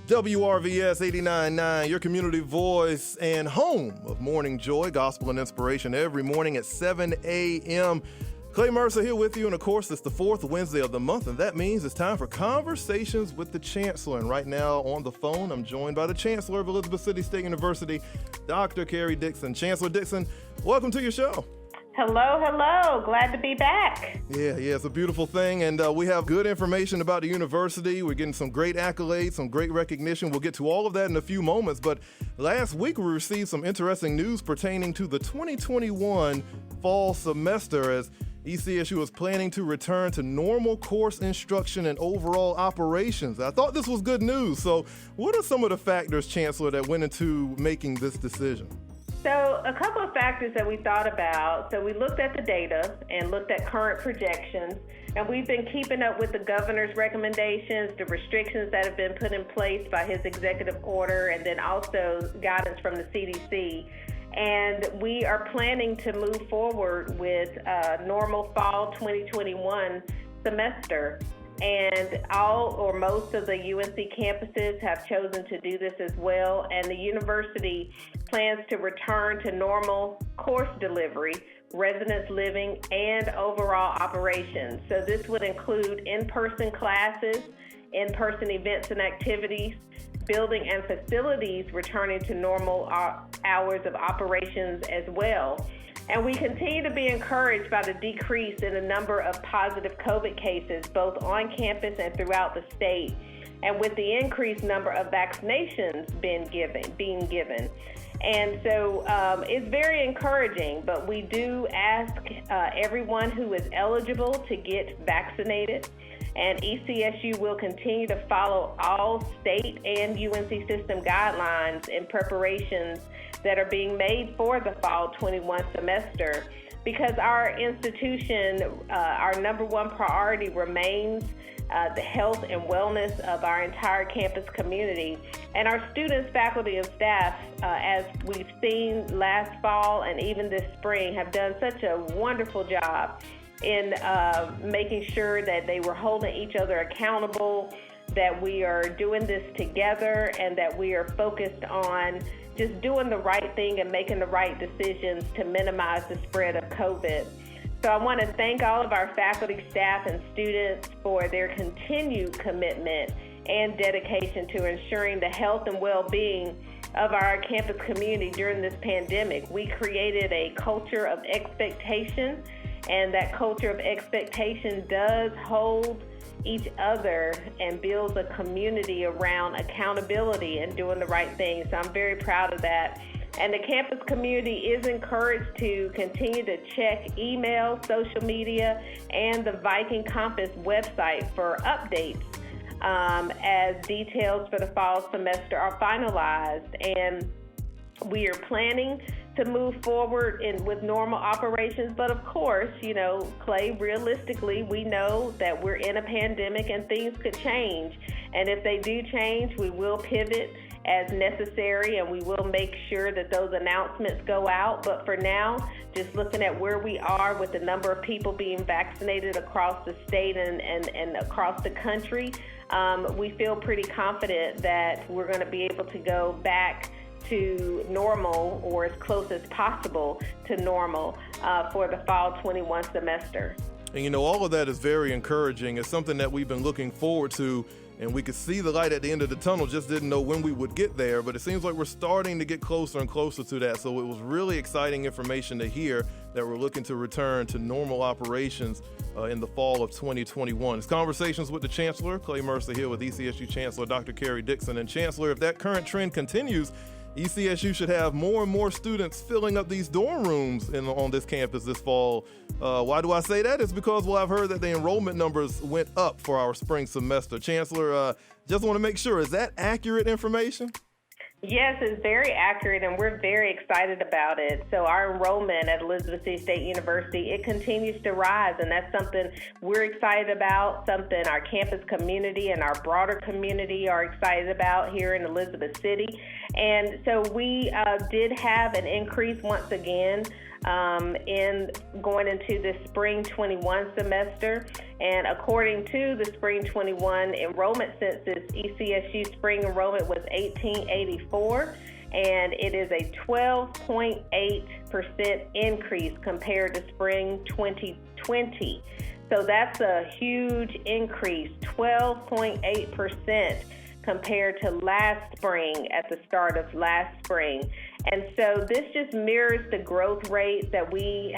WRVS 89.9, your community voice and home of Morning Joy, gospel and inspiration every morning at 7 a.m. Clay Mercer here with you, and of course, it's the fourth Wednesday of the month, and that means it's time for Conversations with the Chancellor. And right now on the phone, I'm joined by the Chancellor of Elizabeth City State University, Dr. Karrie Dixon. Chancellor Dixon, welcome to your show. Hello. Glad to be back. Yeah, it's a beautiful thing, and we have good information about the university. We're getting some great accolades, some great recognition. We'll get to all of that in a few moments, but last week we received some interesting news pertaining to the 2021 fall semester as ECSU is planning to return to normal course instruction and overall operations. I thought this was good news. So what are some of the factors, Chancellor, that went into making this decision? So a couple of factors that we thought about. So we looked at the data and looked at current projections, and we've been keeping up with the governor's recommendations, the restrictions that have been put in place by his executive order, and then also guidance from the CDC. And we are planning to move forward with normal fall 2021 semester. And all or most of the UNC campuses have chosen to do this as well. And the university plans to return to normal course delivery, residence living, and overall operations. So this would include in-person classes, in-person events and activities, building and facilities returning to normal hours of operations as well. And we continue to be encouraged by the decrease in the number of positive COVID cases, both on campus and throughout the state, and with the increased number of vaccinations being given. And so it's very encouraging, but we do ask everyone who is eligible to get vaccinated. And ECSU will continue to follow all state and UNC system guidelines in preparations that are being made for the fall 21 semester, because our institution, our number one priority remains the health and wellness of our entire campus community. And our students, faculty, and staff, as we've seen last fall and even this spring, have done such a wonderful job in making sure that they were holding each other accountable, that we are doing this together, and that we are focused on just doing the right thing and making the right decisions to minimize the spread of COVID. So I want to thank all of our faculty, staff, and students for their continued commitment and dedication to ensuring the health and well-being of our campus community during this pandemic. We created a culture of expectation, and that culture of expectation does hold each other and builds a community around accountability and doing the right thing. So I'm very proud of that. And the campus community is encouraged to continue to check email, social media, and the Viking Compass website for updates as details for the fall semester are finalized. And we are planning to move forward with normal operations. But of course, Clay, realistically, we know that we're in a pandemic and things could change. And if they do change, we will pivot as necessary, and we will make sure that those announcements go out. But for now, just looking at where we are with the number of people being vaccinated across the state and across the country, we feel pretty confident that we're going to be able to go back to normal, or as close as possible to normal, for the fall 21 semester. And all of that is very encouraging. It's something that we've been looking forward to, and we could see the light at the end of the tunnel, just didn't know when we would get there. But it seems like we're starting to get closer and closer to that. So it was really exciting information to hear that we're looking to return to normal operations in the fall of 2021. It's Conversations with the Chancellor. Clay Mercer here with ECSU Chancellor Dr. Karrie Dixon. And Chancellor, if that current trend continues, ECSU should have more and more students filling up these dorm rooms on this campus this fall. Why do I say that? It's because, I've heard that the enrollment numbers went up for our spring semester. Chancellor, just want to make sure, is that accurate information? Yes, it's very accurate, and we're very excited about it. So our enrollment at Elizabeth City State University, it continues to rise, and that's something we're excited about, something our campus community and our broader community are excited about here in Elizabeth City. And so we did have an increase once again in going into the spring 21 semester. And according to the Spring 21 enrollment census, ECSU spring enrollment was 1884, and it is a 12.8% increase compared to spring 2020. So that's a huge increase, 12.8% compared to last spring, at the start of last spring. And so this just mirrors the growth rate that we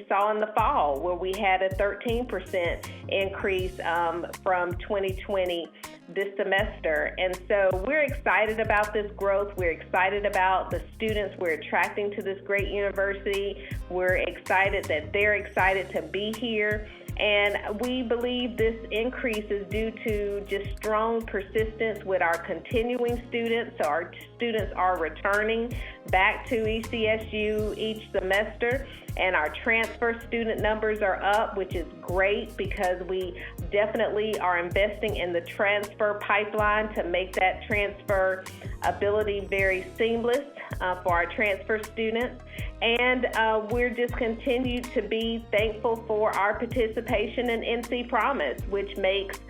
saw in the fall, where we had a 13% increase from 2020 this semester. And so we're excited about this growth. We're excited about the students we're attracting to this great university. We're excited that they're excited to be here. And we believe this increase is due to just strong persistence with our continuing students. So our students are returning back to ECSU each semester, and our transfer student numbers are up, which is great because we definitely are investing in the transfer pipeline to make that transfer ability very seamless for our transfer students. And we're just continued to be thankful for our participation in NC Promise, which makes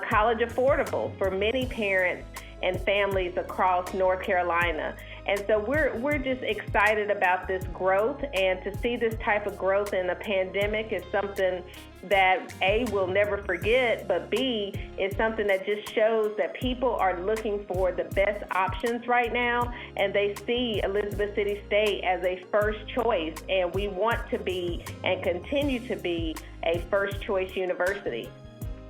college affordable for many parents and families across North Carolina. And so we're just excited about this growth, and to see this type of growth in a pandemic is something that A, we'll never forget, but B, is something that just shows that people are looking for the best options right now, and they see Elizabeth City State as a first choice, and we want to be and continue to be a first choice university.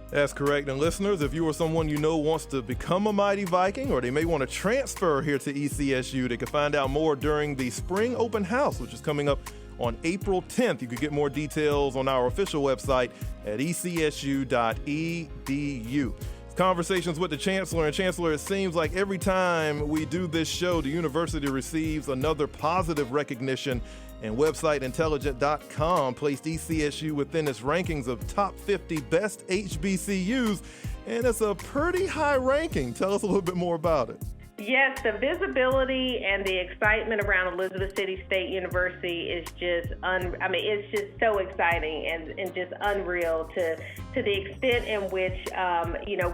That's correct. And listeners, if you or someone you know wants to become a Mighty Viking, or they may want to transfer here to ECSU, they can find out more during the Spring Open House, which is coming up on April 10th. You can get more details on our official website at ecsu.edu. Conversations with the Chancellor. And Chancellor, it seems like every time we do this show, the university receives another positive recognition, and website Intelligent.com placed ECSU within its rankings of top 50 best HBCUs, and it's a pretty high ranking. Tell us a little bit more about it. Yes, the visibility and the excitement around Elizabeth City State University is just, it's just so exciting and just unreal to the extent in which,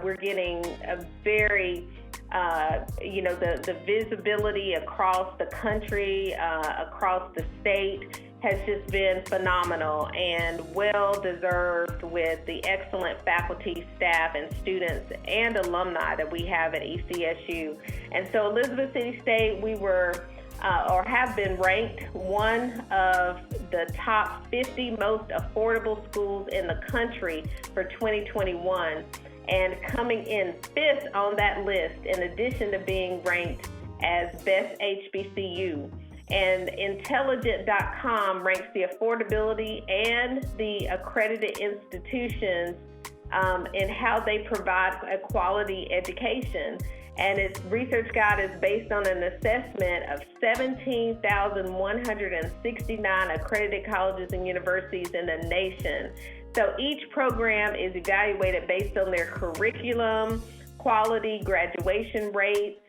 we're getting a very, the visibility across the country, across the state has just been phenomenal and well-deserved with the excellent faculty, staff, and students and alumni that we have at ECSU. And so Elizabeth City State, we were or have been ranked one of the top 50 most affordable schools in the country for 2021. And coming in 5th on that list, in addition to being ranked as best HBCU. And Intelligent.com ranks the affordability and the accredited institutions in how they provide a quality education. And its research guide is based on an assessment of 17,169 accredited colleges and universities in the nation. So each program is evaluated based on their curriculum, quality, graduation rate,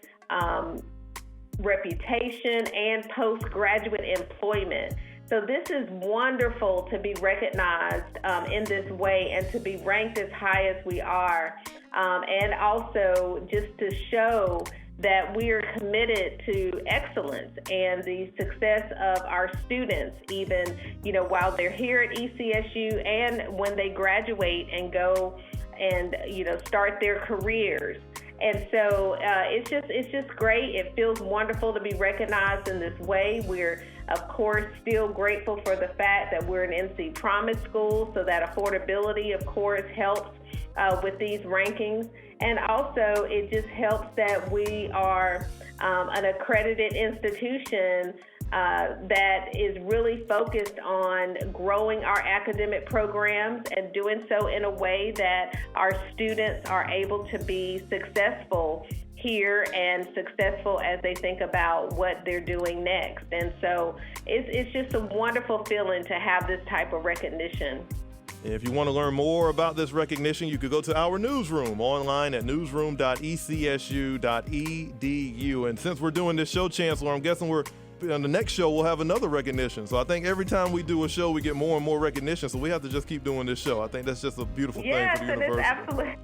reputation, and postgraduate employment. So this is wonderful to be recognized in this way and to be ranked as high as we are. And also just to show that we are committed to excellence and the success of our students, even, while they're here at ECSU and when they graduate and go and, start their careers. And so it's just great. It feels wonderful to be recognized in this way. We're, of course, still grateful for the fact that we're an NC Promise school, so that affordability, of course, helps with these rankings. And also, it just helps that we are an accredited institution that is really focused on growing our academic programs and doing so in a way that our students are able to be successful here and successful as they think about what they're doing next. And so it's just a wonderful feeling to have this type of recognition. If you want to learn more about this recognition, you could go to our newsroom online at newsroom.ecsu.edu. And since we're doing this show, Chancellor, I'm guessing we're on the next show, we'll have another recognition. So I think every time we do a show, we get more and more recognition. So we have to just keep doing this show. I think that's just a beautiful thing for the university.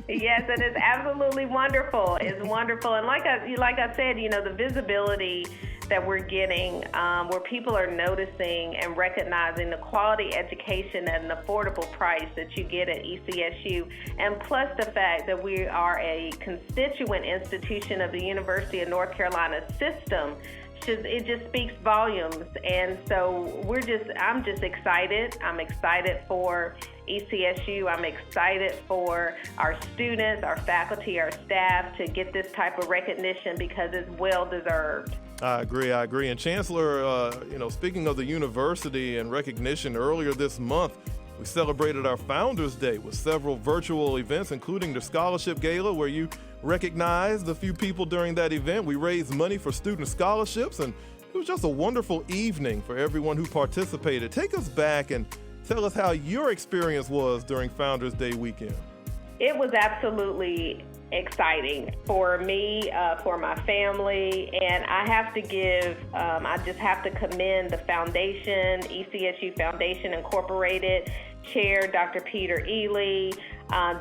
Yes, it is absolutely wonderful. It's wonderful. And like I said, the visibility that we're getting, where people are noticing and recognizing the quality education at an affordable price that you get at ECSU, and plus the fact that we are a constituent institution of the University of North Carolina system, it just speaks volumes. And so I'm just excited. I'm excited for ECSU. I'm excited for our students, our faculty, our staff to get this type of recognition because it's well deserved. I agree. And Chancellor, speaking of the university and recognition, earlier this month, we celebrated our Founders Day with several virtual events, including the Scholarship Gala, where you recognized a few people during that event. We raised money for student scholarships, and it was just a wonderful evening for everyone who participated. Take us back and tell us how your experience was during Founders Day weekend. It was absolutely exciting for me, for my family, and I just have to commend the foundation, ECSU Foundation Incorporated, Chair Dr. Peter Ely,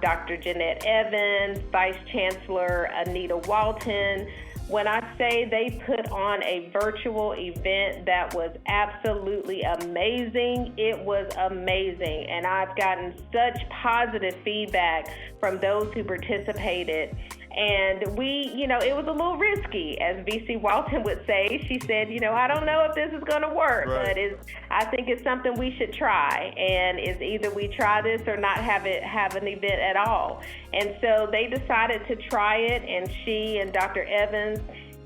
Dr. Jeanette Evans, Vice Chancellor Anita Walton. When I say they put on a virtual event that was absolutely amazing, it was amazing. And I've gotten such positive feedback from those who participated. And it was a little risky, as VC Walton would say. She said, I don't know if this is going to work, right, but I think it's something we should try. And it's either we try this or not have an event at all. And so they decided to try it, and she and Dr. Evans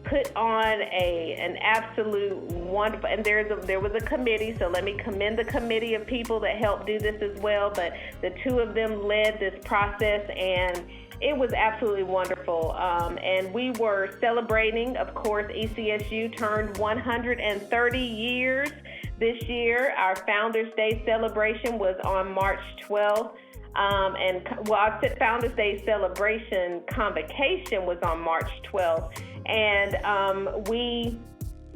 put on an absolute wonderful, and there was a committee, so let me commend the committee of people that helped do this as well, but the two of them led this process, and it was absolutely wonderful. And we were celebrating, of course, ECSU turned 130 years this year. Our Founders Day celebration was on March 12th. I said Founders Day celebration convocation was on March 12th. And we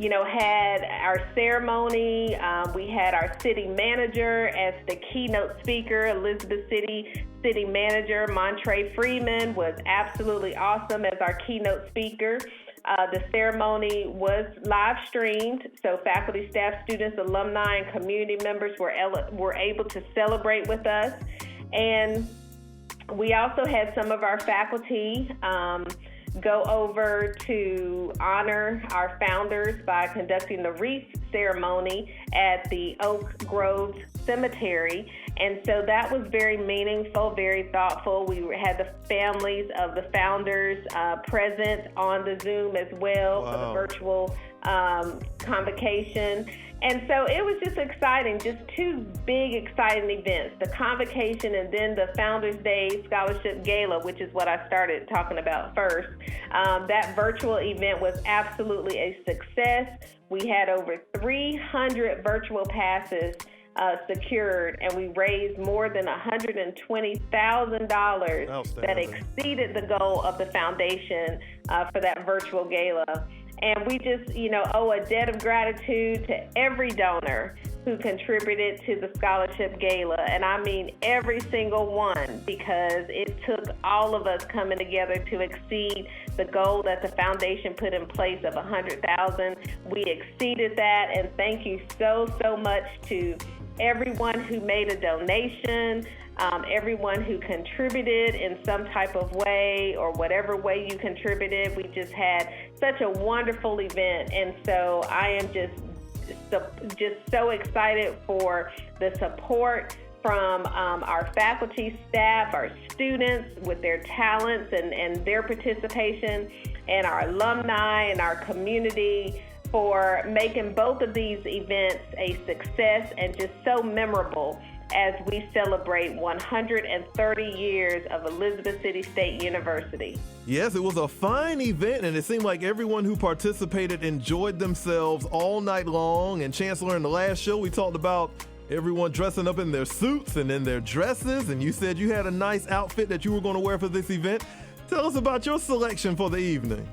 had our ceremony. We had our city manager as the keynote speaker. Elizabeth City Manager Montre Freeman was absolutely awesome as our keynote speaker. The ceremony was live streamed, so faculty, staff, students, alumni, and community members were able to celebrate with us. And we also had some of our faculty go over to honor our founders by conducting the wreath ceremony at the Oak Grove Cemetery. And so that was very meaningful, very thoughtful. We had the families of the founders present on the Zoom as well. Wow. For the virtual convocation. And so it was just exciting, just two big exciting events, the convocation and then the Founders Day Scholarship Gala, which is what I started talking about first. That virtual event was absolutely a success. We had over 300 virtual passes secured, and we raised more than $120,000 that exceeded the goal of the foundation for that virtual gala. And we just, owe a debt of gratitude to every donor who contributed to the Scholarship Gala. And I mean every single one, because it took all of us coming together to exceed the goal that the foundation put in place of $100,000. We exceeded that, and thank you so much to everyone who made a donation, everyone who contributed in some type of way or whatever way you contributed. We just had such a wonderful event, and so I am just so excited for the support from our faculty, staff, our students with their talents and their participation, and our alumni and our community for making both of these events a success and just so memorable as we celebrate 130 years of Elizabeth City State University. Yes, it was a fine event, and it seemed like everyone who participated enjoyed themselves all night long. And Chancellor, in the last show, we talked about everyone dressing up in their suits and in their dresses, and you said you had a nice outfit that you were going to wear for this event. Tell us about your selection for the evening.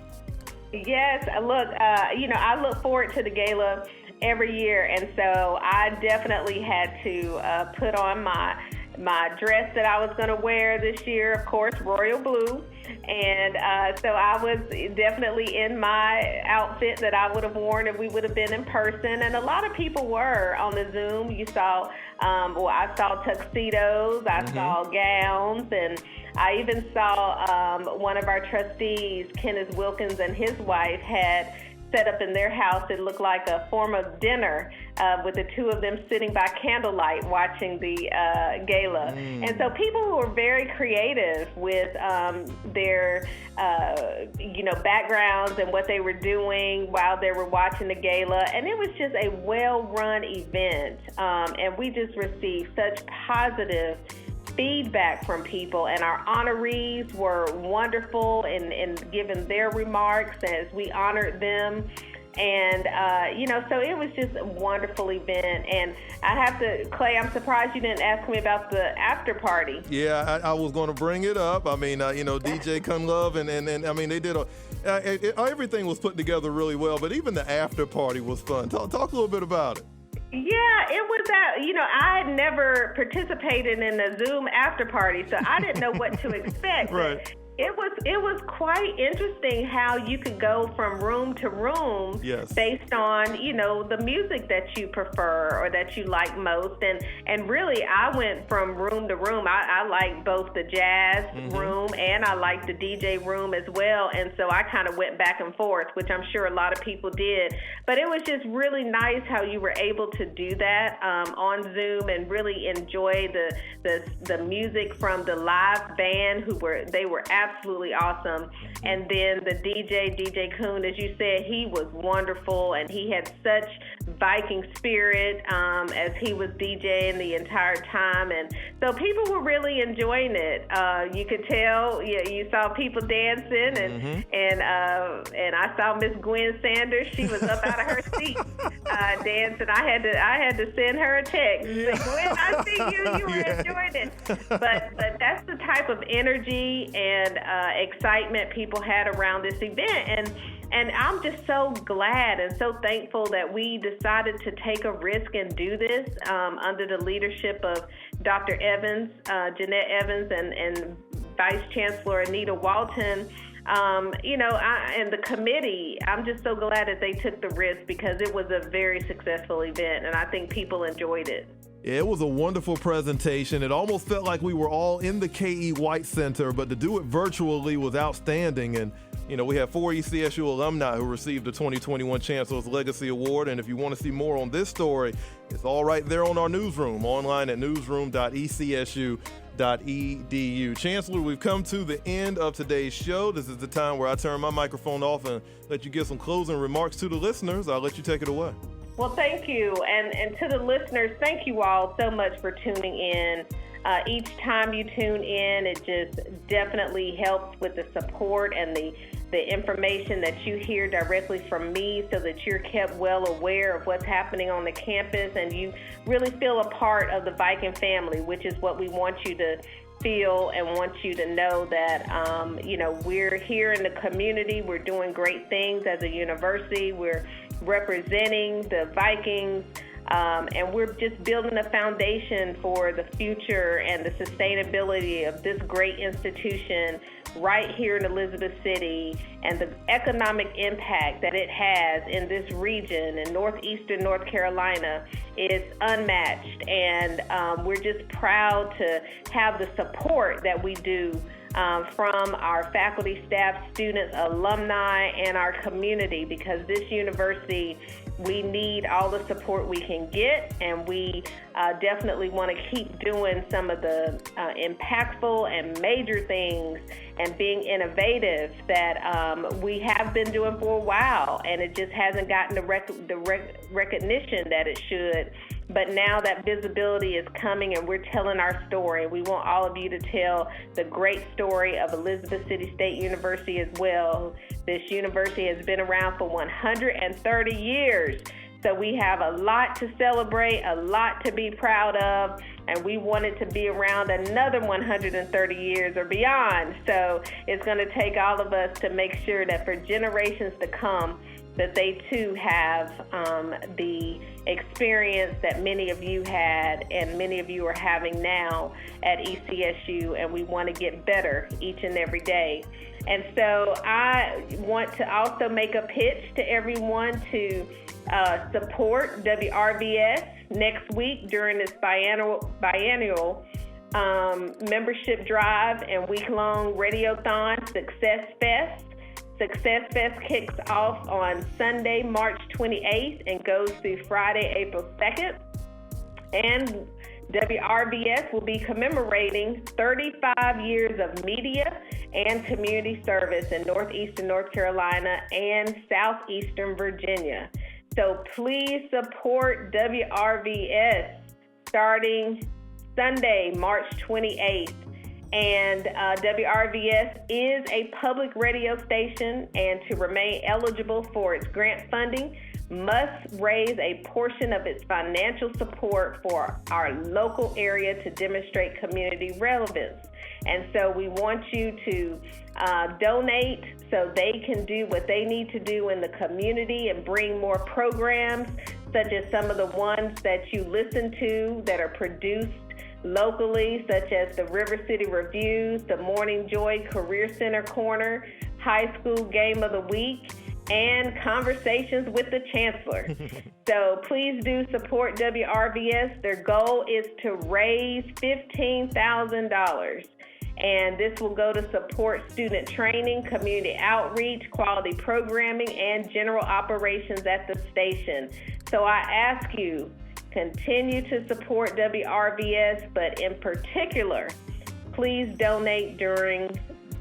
Yes, look, I look forward to the gala every year, and so I definitely had to put on my dress that I was going to wear this year, of course, royal blue. And so I was definitely in my outfit that I would have worn if we would have been in person. And a lot of people were on the Zoom. You saw, I saw tuxedos, I saw gowns, and I even saw one of our trustees, Kenneth Wilkins, and his wife had set up in their house. It looked like a form of dinner with the two of them sitting by candlelight watching the gala. And so people were very creative with their backgrounds and what they were doing while they were watching the gala. And it was just a well-run event. And we just received such positive feedback from people, and our honorees were wonderful in giving their remarks as we honored them. And, so it was just a wonderful event. And I have to, Clay, I'm surprised you didn't ask me about the after party. Yeah, I was going to bring it up. I mean, DJ Kunlove and I mean, they did everything was put together really well, but even the after party was fun. Talk a little bit about it. Yeah, it was I had never participated in a Zoom after party, so I didn't know what to expect. Right. It was quite interesting how you could go from room to room based on, the music that you prefer or that you like most. And really, I went from room to room. I like both the jazz room and I like the DJ room as well. And so I kind of went back and forth, which I'm sure a lot of people did. But it was just really nice how you were able to do that on Zoom and really enjoy the music from the live band they were absolutely awesome. And then the DJ Kuhn, as you said, he was wonderful, and he had such Viking spirit as he was DJing the entire time. And so people were really enjoying it. You could tell, you saw people dancing, and I saw Miss Gwen Sanders. She was up out of her seat dancing. I had to send her a text. Say, Gwen, I see you. You were enjoying it. But that's the type of energy and excitement people had around this event, and I'm just so glad and so thankful that we decided to take a risk and do this under the leadership of Dr. Evans, Jeanette Evans, and Vice Chancellor Anita Walton. And the committee, I'm just so glad that they took the risk because it was a very successful event, and I think people enjoyed it. It was a wonderful presentation. It almost felt like we were all in the K.E. White Center, but to do it virtually was outstanding. And, we have 4 ECSU alumni who received the 2021 Chancellor's Legacy Award. And if you want to see more on this story, it's all right there on our newsroom, online at newsroom.ecsu.edu. Chancellor, we've come to the end of today's show. This is the time where I turn my microphone off and let you give some closing remarks to the listeners. I'll let you take it away. Well, thank you. And to the listeners, thank you all so much for tuning in. Each time you tune in, it just definitely helps with the support and the information that you hear directly from me so that you're kept well aware of what's happening on the campus and you really feel a part of the Viking family, which is what we want you to feel and want you to know that, we're here in the community. We're doing great things as a university. We're representing the Vikings, and we're just building a foundation for the future and the sustainability of this great institution right here in Elizabeth City, and the economic impact that it has in this region in northeastern North Carolina is unmatched. And we're just proud to have the support that we do from our faculty, staff, students, alumni, and our community, because this university, we need all the support we can get, and we definitely want to keep doing some of the impactful and major things and being innovative that we have been doing for a while, and it just hasn't gotten the recognition that it should. But now that visibility is coming and we're telling our story. We want all of you to tell the great story of Elizabeth City State University as well. This university has been around for 130 years. So we have a lot to celebrate, a lot to be proud of, and we want it to be around another 130 years or beyond. So it's going to take all of us to make sure that for generations to come, that they too have the experience that many of you had and many of you are having now at ECSU, and we want to get better each and every day. And so I want to also make a pitch to everyone to support WRVS next week during this biannual membership drive and week-long radiothon, SuccessFest. SuccessFest kicks off on Sunday, March 28th and goes through Friday, April 2nd. And WRVS will be commemorating 35 years of media and community service in Northeastern North Carolina and Southeastern Virginia. So please support WRVS starting Sunday, March 28th. And WRVS is a public radio station, and to remain eligible for its grant funding, must raise a portion of its financial support for our local area to demonstrate community relevance. And so we want you to donate so they can do what they need to do in the community and bring more programs, such as some of the ones that you listen to that are produced locally, such as the River City Reviews, the Morning Joy Career Center Corner, High School Game of the Week, and Conversations with the Chancellor. So please do support WRVS. Their goal is to raise $15,000. And this will go to support student training, community outreach, quality programming, and general operations at the station. So I ask you, continue to support WRVS, but in particular, please donate during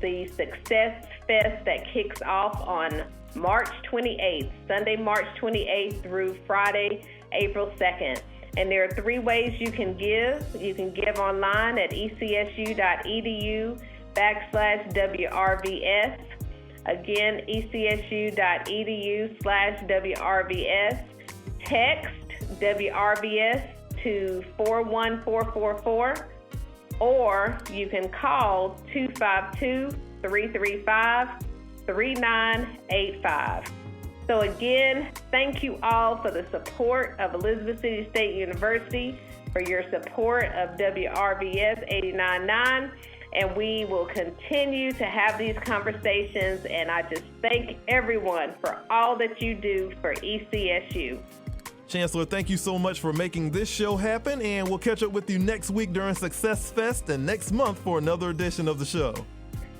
the Success Fest that kicks off on March 28th, Sunday, March 28th through Friday, April 2nd. And there are 3 ways you can give. You can give online at ecsu.edu/WRVS. Again, ecsu.edu/WRVS. Text WRVS to 41444, or you can call 252-335-3985. So again, thank you all for the support of Elizabeth City State University, for your support of WRVS 89.9, and we will continue to have these conversations, and I just thank everyone for all that you do for ECSU. Chancellor, thank you so much for making this show happen, and we'll catch up with you next week during Success Fest and next month for another edition of the show.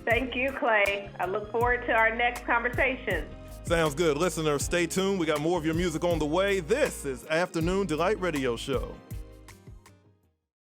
Thank you, Clay. I look forward to our next conversation. Sounds good. Listeners, stay tuned. We got more of your music on the way. This is Afternoon Delight Radio Show.